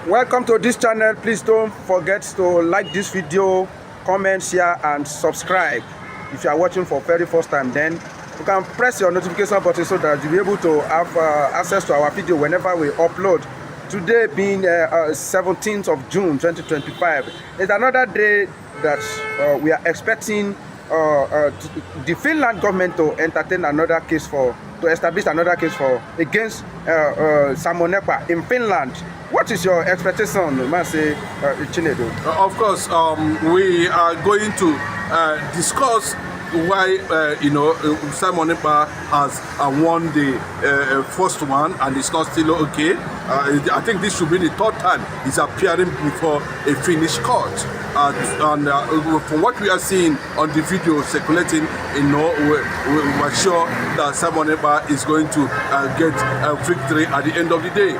Welcome to this channel. Please don't forget to like this video, comment, share and subscribe. If you are watching for very first time, then you can press your notification button so that you'll be able to have access to our video whenever we upload. Today being 17th of June 2025, it's another day that we are expecting the Finland government to entertain another case to establish another case against Simon Ekpa in Finland. What is your expectation, Mase Chinedu? Of course, we are going to discuss why Simon Ekpa has won the first one and it's not still okay. I think this should be the third time he's appearing before a Finnish court. And from what we are seeing on the video circulating, we're sure that Simon Ekpa is going to get a victory at the end of the day.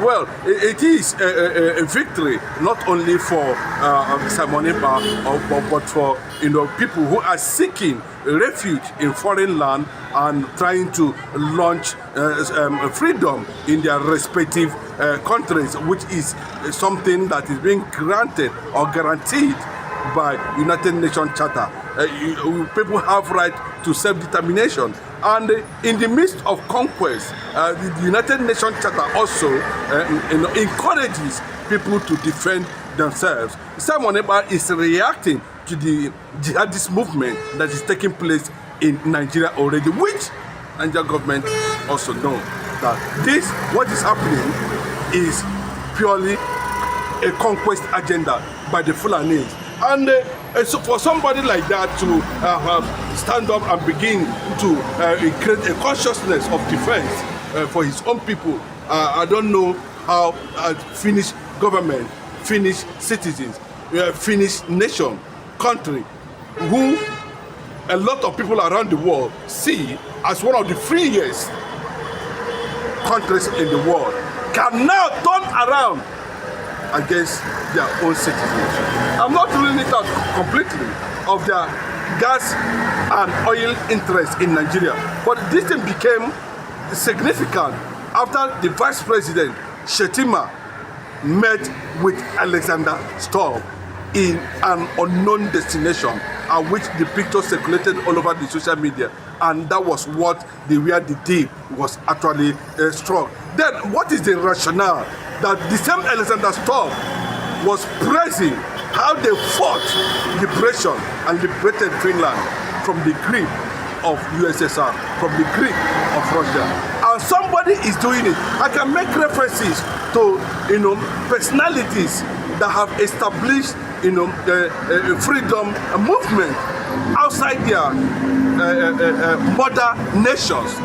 Well, it is a victory not only for Simon Ekpa, but for people who are seeking refuge in foreign land and trying to launch freedom in their respective countries, which is something that is being granted or guaranteed by United Nations Charter. People have right to self-determination, and in the midst of conquest, the United Nations Charter also encourages people to defend themselves. Simon Ekpa is reacting to the jihadist movement that is taking place in Nigeria already, which Nigeria government also know that what is happening is purely a conquest agenda by the Fulanis. And so for somebody like that to stand up and begin to create a consciousness of defense for his own people, I don't know how Finnish government, Finnish citizens, Finnish nation, country, who a lot of people around the world see as one of the freest countries in the world, can now turn around against their own citizens. I'm not ruling it out completely of their gas and oil interests in Nigeria, but this thing became significant after the Vice President Shetima met with Alexander Stubb in an unknown destination, which the picture circulated all over the social media, and that was where the deal was actually struck. Then what is the rationale that the same Alexander Stubb was praising how they fought liberation and liberated Finland from the grip of USSR, from the grip of Russia? And somebody is doing it. I can make references to personalities that have established freedom movement outside their mother nations,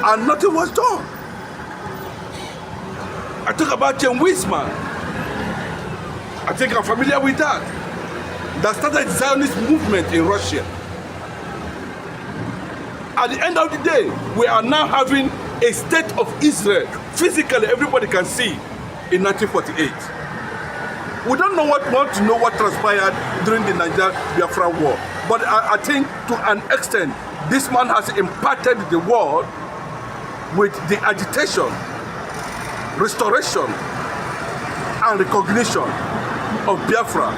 and nothing was done. I talk about Chen Wiesman. I think I'm familiar with that. That started the Zionist movement in Russia. At the end of the day, we are now having a state of Israel. Physically, everybody can see in 1948. We don't want to know what transpired during the Biafra war, but I think to an extent, this man has impacted the world with the agitation, restoration, and recognition of Biafra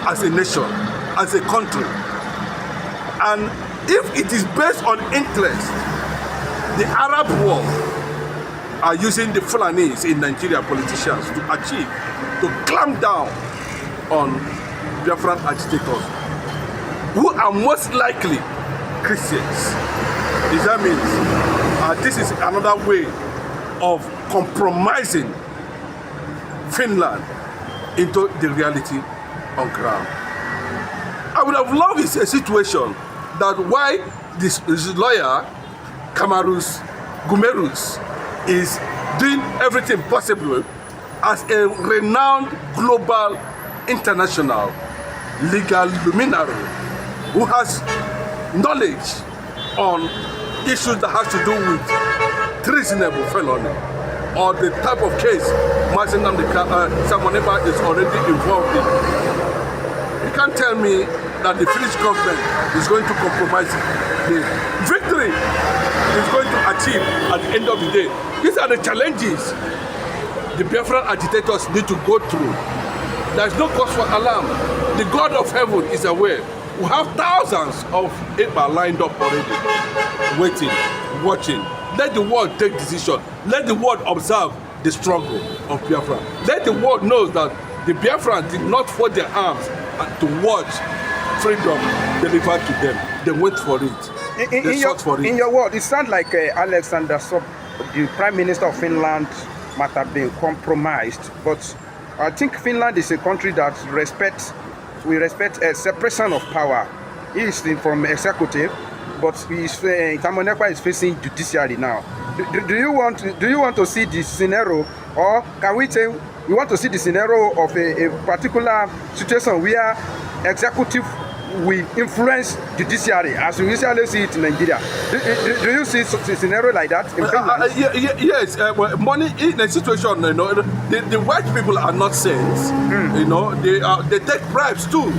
as a nation, as a country. And if it is based on interest, the Arab world are using the Fulanis in Nigeria, politicians, to clamp down on Biafran agitators, who are most likely Christians. That means this is another way of compromising Finland into the reality on ground. I would have loved a situation that why this lawyer, Kamarus Gumerus, is doing everything possible as a renowned global international legal luminary who has knowledge on issues that has to do with treasonable felony or the type of case Simon Ekpa is already involved in. You can't tell me that the Finnish government is going to compromise the victory is going to achieve at the end of the day. These are the challenges the Biafran agitators need to go through. There is no cause for alarm. The God of heaven is aware. We have thousands of Ekpa'S lined up already, waiting, watching. Let the world take decision. Let the world observe the struggle of Biafra. Let the world know that the Biafrans did not fold their arms to watch freedom delivered to them. They wait for it. They sought for it. In your word, it sounds like Alexander Stubb, the Prime Minister of Finland, might have been compromised. But I think Finland is a country that we respect a separation of power. He is from executive, but Simon Ekpa is facing judiciary now. Do you want to see this scenario, or can we say we want to see the scenario of a particular situation where executive will influence judiciary, as we usually see it in Nigeria? Do you see a scenario like that in Finland? Yes, money in a situation, you know, the white people are not saints. You know, they take bribes too.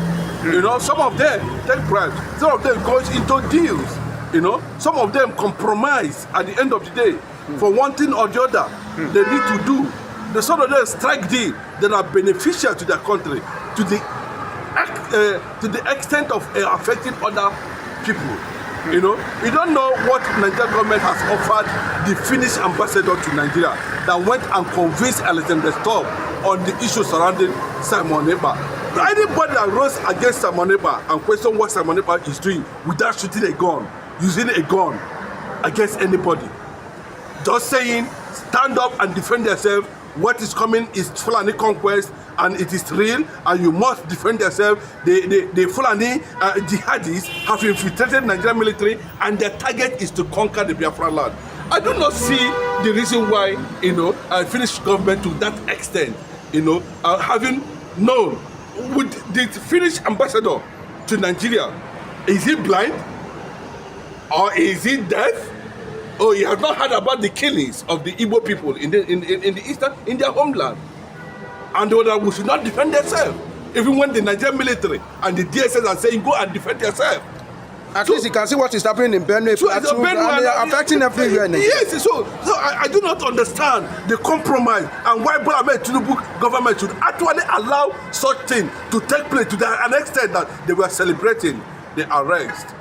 You know, some of them take bribes. Some of them go into deals. You know, some of them compromise at the end of the day for one thing or the other. They need to do. The sort of them strike deals that are beneficial to their country, to the extent of affecting other people. You know, we don't know what Nigerian government has offered the Finnish ambassador to Nigeria that went and convinced Alexander Stubb on the issue surrounding Simon Ekpa. Anybody that rose against Simon Ekpa and question what Simon Ekpa is doing without shooting a gun, using a gun against anybody, just saying stand up and defend yourself. What is coming is Fulani conquest, and it is real, and you must defend yourself. The Fulani jihadis have infiltrated Nigerian military, and their target is to conquer the Biafra land. I do not see the reason why, you know, Finnish government to that extent, you know, having known with the Finnish ambassador to Nigeria, is he blind or is he deaf? Oh, he has not heard about the killings of the Igbo people in the eastern, in their homeland, and that we should not defend themselves, even when the Nigerian military and the DSS are saying go and defend yourself. At least you can see what is happening in Benue, and they are affecting everywhere. Yes, so I do not understand the compromise and why Bola Ahmed Tinubu government should actually allow such thing to take place to an extent that they were celebrating the arrest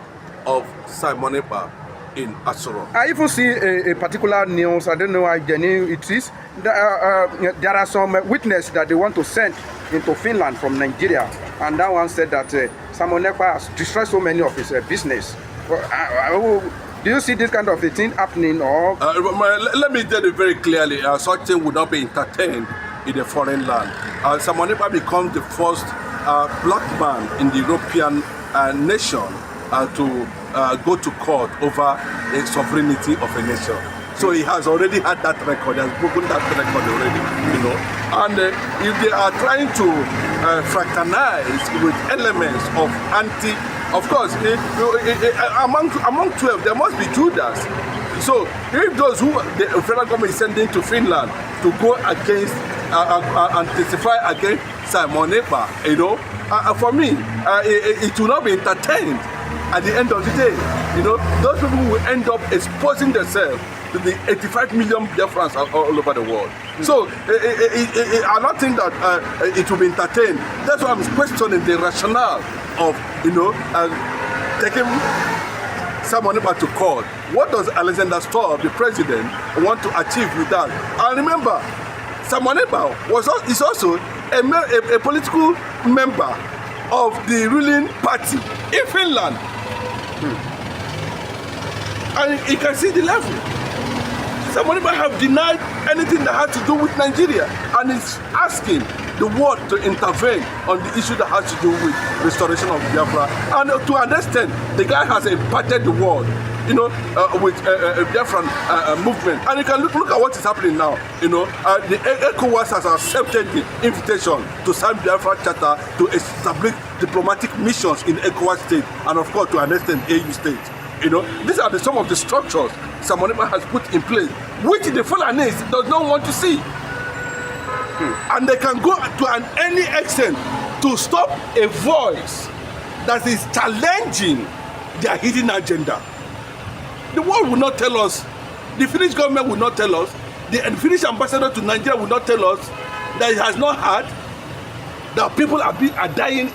of Simon Ekpa in Asoro. I even see a particular news, I don't know how genuine it is. There are some witnesses that they want to send into Finland from Nigeria, and that one said that Simon Ekpa has destroyed so many of his business. Do you see this kind of a thing happening? Or let me tell you very clearly, such thing would not be entertained in a foreign land. Simon Ekpa becomes the first black man in the European nation to go to court over the sovereignty of a nation. So he has already had that record, he has broken that record already, you know. And if they are trying to fraternize with elements of of course, among 12, there must be Judas. So if those who the federal government is sending to Finland to go against and testify against Simon Ekpa, you know, for me, it will not be entertained. At the end of the day, you know, those people will end up exposing themselves to the 85 million Biafrans all over the world. So I don't think that it will be entertained. That's why I'm questioning the rationale of, you know, taking Simon Ekpa to court. What does Alexander Stubb, the president, want to achieve with that? And remember, Simon Ekpa is also a political member of the ruling party in Finland. And you can see the level. Simon Ekpa have denied anything that has to do with Nigeria, and is asking the world to intervene on the issue that has to do with restoration of Biafra. And to an extent, the guy has impacted the world, you know, with Biafran movement. And you can look at what is happening now. You know, the Ekpa'S has accepted the invitation to sign Biafra Charter to establish diplomatic missions in Ekpa'S state, and of course to an extent AU state. You know, these are some of the structures Simon Ekpa has put in place, which the Fulanis does not want to see. And they can go to any extent to stop a voice that is challenging their hidden agenda. The world will not tell us, the Finnish government will not tell us The Finnish ambassador to Nigeria will not tell us that he has not heard that people are dying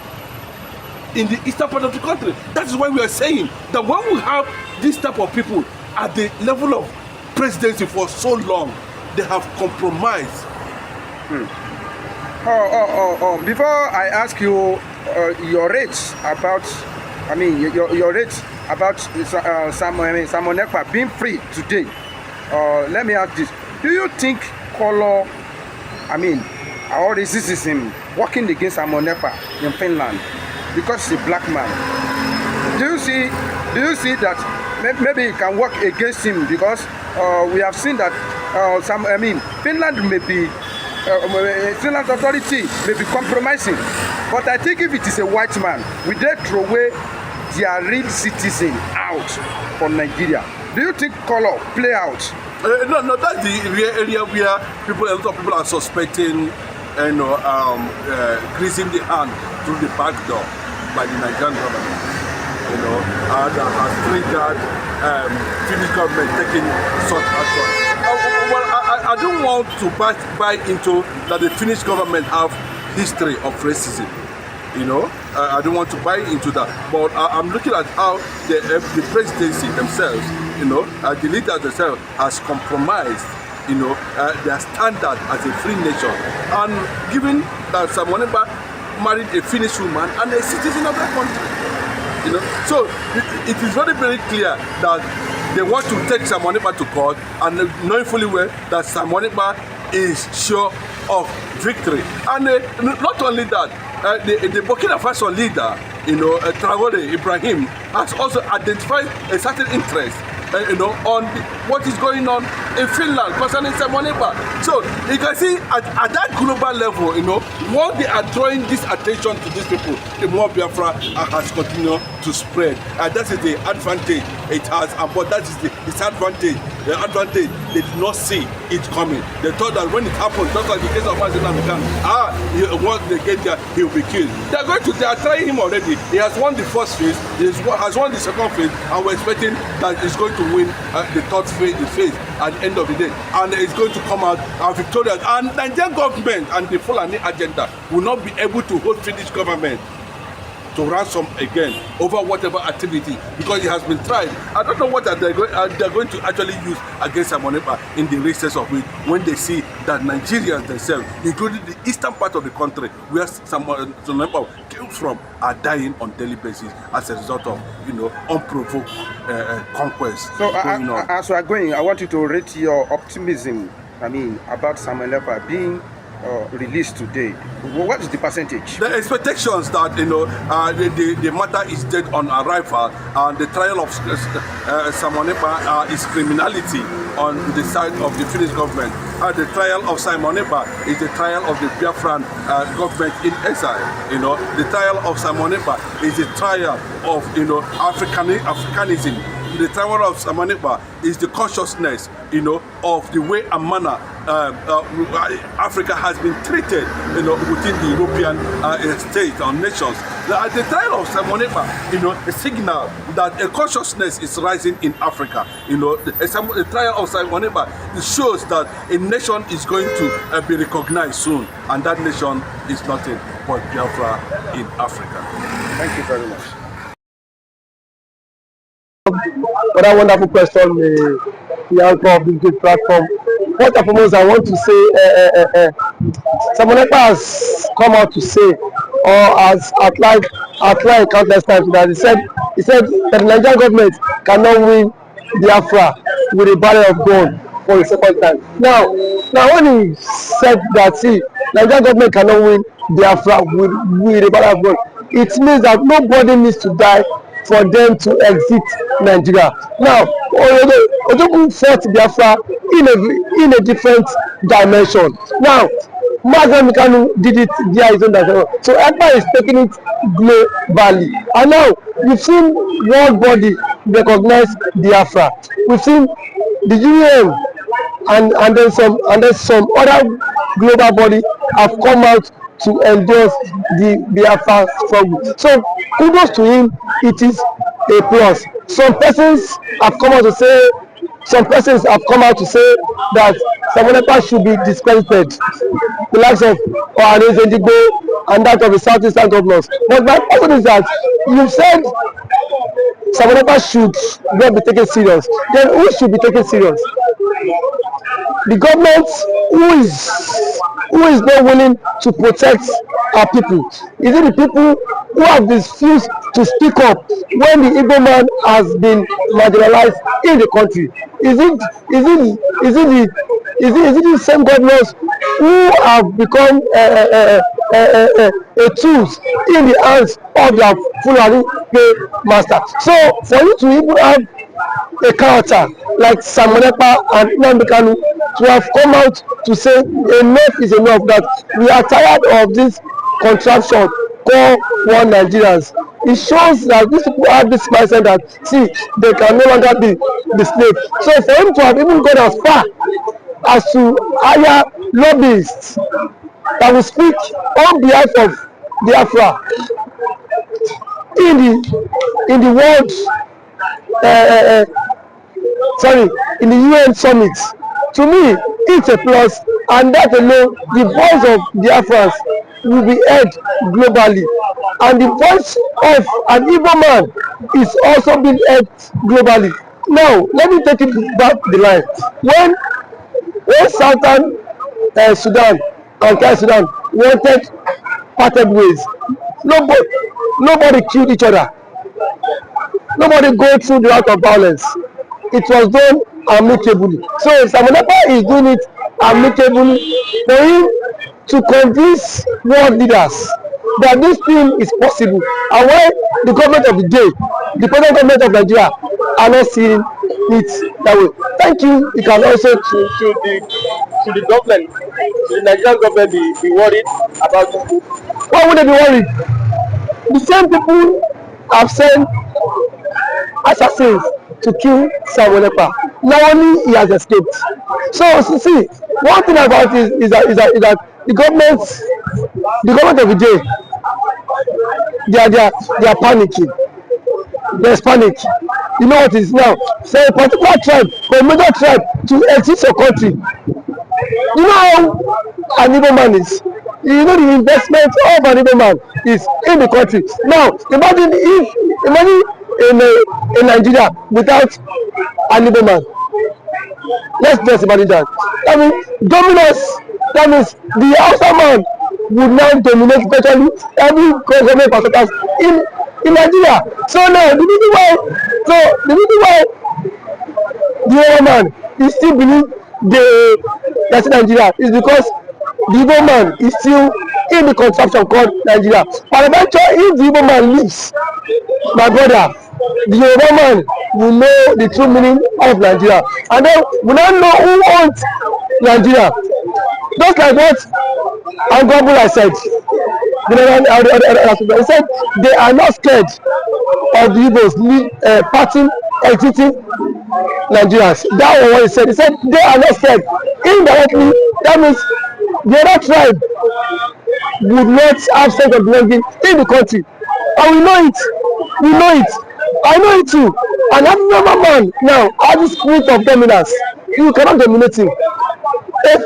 in the eastern part of the country. That is why we are saying that when we have this type of people at the level of presidency for so long, they have compromised. Before I ask you your rates about, your rates about Simon Ekpa being free today, let me ask this. Do you think color, or racism working against Simon Ekpa in Finland because he's a black man? Do you see that maybe it can work against him because we have seen that Finland may be Finland's authority may be compromising, but I think if it is a white man, we dare throw away their real citizen out for Nigeria. Do you think color play out? No, that's the real area where a lot of people are suspecting, greasing the hand through the back door by the Nigerian government. That has triggered Finnish government taking such action. I don't want to buy into that the Finnish government have history of racism. I don't want to buy into that. But I'm looking at how the presidency themselves, the leaders themselves has compromised, their standard as a free nation. And given that Simon Ekpa married a Finnish woman and a citizen of that country, so it is very, very clear that they want to take Simon Ekpa to court, and knowing fully well that Simon Ekpa is sure of victory. And not only that, the Burkina Faso leader, Traoré Ibrahim, has also identified a certain interest, on what is going on in Finland concerning Simon Ekpa. So you can see at that global level, what they are drawing this attention to these people, the more Biafra has continued to spread. And that is the advantage it has, but that is the disadvantage. The advantage, they did not see it coming. They thought that when it happened, just like the case of Mazina Mikan, once they get there, he will be killed. They are trying him already. He has won the first phase, he has won the second phase, and we're expecting that he's going to win the third phase at the end of the day. And he's going to come out victorious. And Nigerian government and the Fulani agenda will not be able to hold Finnish government to ransom again over whatever activity, because it has been tried. I don't know what they're going to actually use against Simon Ekpa in the recess of it when they see that Nigerians themselves, including the eastern part of the country where Simon Ekpa came from, are dying on daily basis as a result of unprovoked conquest. So as we are going, I want you to rate your optimism about Simon Ekpa being released today. What is the percentage? The expectations that the matter is dead on arrival, and the trial of Simon Ekpa is criminality on the side of the Finnish government. The trial of Simon Ekpa is the trial of the Biafran government in exile. The trial of Simon Ekpa is the trial of Africanism. The trial of Simon Ekpa is the consciousness, of the way and manner Africa has been treated, within the European states or nations. The trial of Simon Ekpa, a signal that a consciousness is rising in Africa. The trial of Simon Ekpa shows that a nation is going to be recognized soon, and that nation is nothing but Biafra in Africa. Thank you very much. For that wonderful question, the anchor of this great platform. First and foremost, I want to say, Simon Ekpa has come out to say, or has outlined countless times, that he said that the Nigerian government cannot win Biafra with a barrel of gun for the second time. Now when he said that, Nigerian government cannot win Biafra with a barrel of gun, it means that nobody needs to die for them to exit Nigeria. Now, Ojogun fought Biafra in a different dimension. Now, Mazina Mikan did it via his own dimension. So Ekpa is taking it globally. And now, we've seen world body recognize Biafra. We've seen the UN and then some other global body have come out to endorse the Biafra struggle. So kudos to him, it is a plus. Some persons have come out to say some persons have come out to say that Samonekpa should be discredited, the likes of Ohanes Ndigbo and that of the southeastern governors. But my question is that you said Samonekpa should not be taken serious. Then who should be taken serious? The government who is not willing to protect our people? Is it the people who have refused to speak up when the Igbo man has been marginalized in the country? Is it the same governors who have become a tools in the hands of their Fulani master? So for you to even have a character like Samonekpa and Nnamdi Kanu to have come out to say enough is enough, that we are tired of this contraption called one Nigerians. It shows that these people have this mindset that see they can no longer be the slave. So for him to have even gone as far as to hire lobbyists that will speak on behalf of Biafra in the world in the UN summit, to me it's a plus, and that alone the voice of Biafrans will be heard globally, and the voice of an Igbo man is also being heard globally. Now let me take it back the line. When Southern Sudan and South Sudan wanted parted ways, nobody killed each other. Nobody go through the route of violence. It was done amicably. So Samonekpa is doing it amicably for him to convince world leaders that this thing is possible, and why the government of the day, the present government of Nigeria, are not seeing it that way. Thank you. You can also to the government, to the Nigerian government be worried about this? Why would they be worried? The same people have sent assassins to kill Samonekpa. Now only he has escaped. So see, one thing about it is that the government of the day, they are panicking. There's panic. You know what it is now? Say a particular tribe or a major tribe to exit your country. You know how an Igbo man is. You know the investment of an Igbo man is in the country. Now imagine in Nigeria without an Igbo man. Let's just imagine that. That means dominance. That means the outside man would now dominate virtually every government parastatals in Nigeria. So now the reason why the Igbo man is still believe that's Nigeria is because the Igbo man is still in the contraption called Nigeria. And eventually, if the Igbo man leaves, my brother, the Yoruba man will know the true meaning of Nigeria, and then we now know who owns Nigeria. Just like what Angwabula said, he said they are not scared of the Igbos parting, exiting Nigerians. That was what he said. He said they are not scared. Indirectly, that means the other tribe would not have sense of belonging in the country, and we know it. I know it too. And every man now has the spirit of dominance. You cannot dominate him. If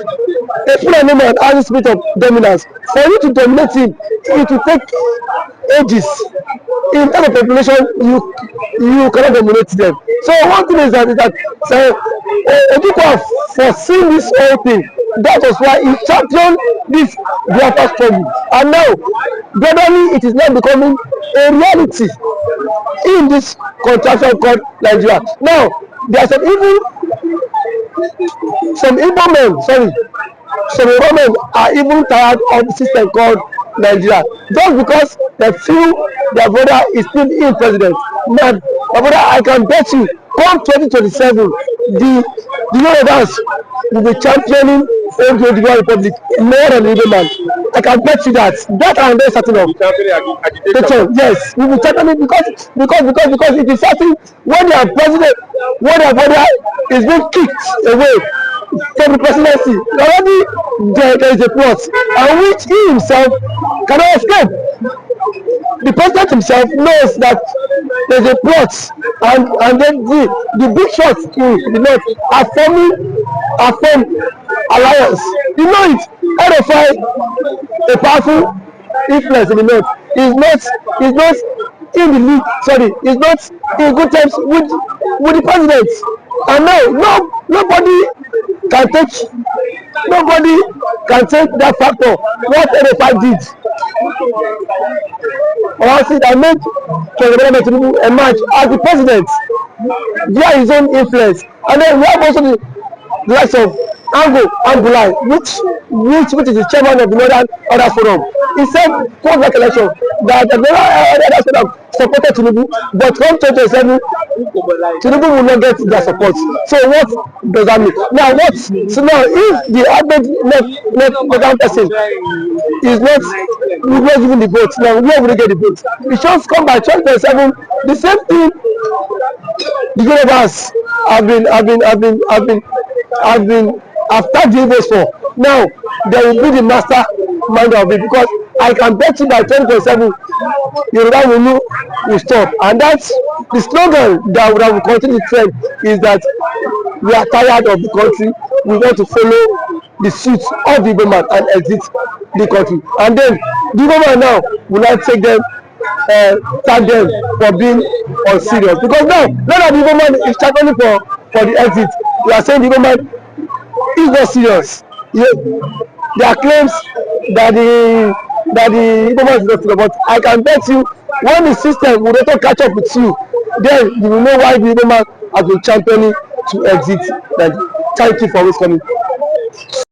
a Fulani man has the spirit of dominance, for you to dominate him, it will take ages. In terms of population, you cannot dominate them. So one thing is that Ojukwu have foreseen this whole thing. That was why he championed this Biafra struggle. And now, gradually, it is now becoming a reality in this contraction called Nigeria. Now, there are some Igbo men are even tired of the system called Nigeria, just because they feel their brother is still in president. Man, my brother, I can bet you, come 2027, the Yorubas will be championing the Republic more than the Igbo man. I can bet you that. That I'm very certain of. Yes, we will championing because it is certain when their president, when their brother is being kicked away from the presidency, already there is a plot, and which he himself cannot escape. The president himself knows that there is a plot and then the big shots in the north are forming alliance. You know it. RFI, a powerful influence in the north, is not in the league. Sorry, is not in good terms with the president. And now nobody can take that factor. What RFI did, or I see that made President Tinubu emerge as the president via his own influence. And then we have also the likes of Angulai, which is the chairman of the Northern Order Forum. He said, post that election, that the Northern Order Forum supported Tinubu, but come 2027, Tinubu will not get their support. So what does that mean? Now if the admit person is not giving the vote, now where will they get the vote? It just come by 2027. The same thing the universe have tagged the votes for. Now they will be the mastermind of it, because I can bet you by 2027 Yoruba will stop. And that's the slogan that will continue to trend, is that we are tired of the country, we want to follow the suit of the government and exit the country. And then the government now will not take them, tag them for being unserious, because now that the government is struggling for the exit, we are saying the government is not serious. There are claims that the government is not serious, but I can bet you when the system will not catch up with you, then you will know why the government has been championing to exit. Thank you for always coming.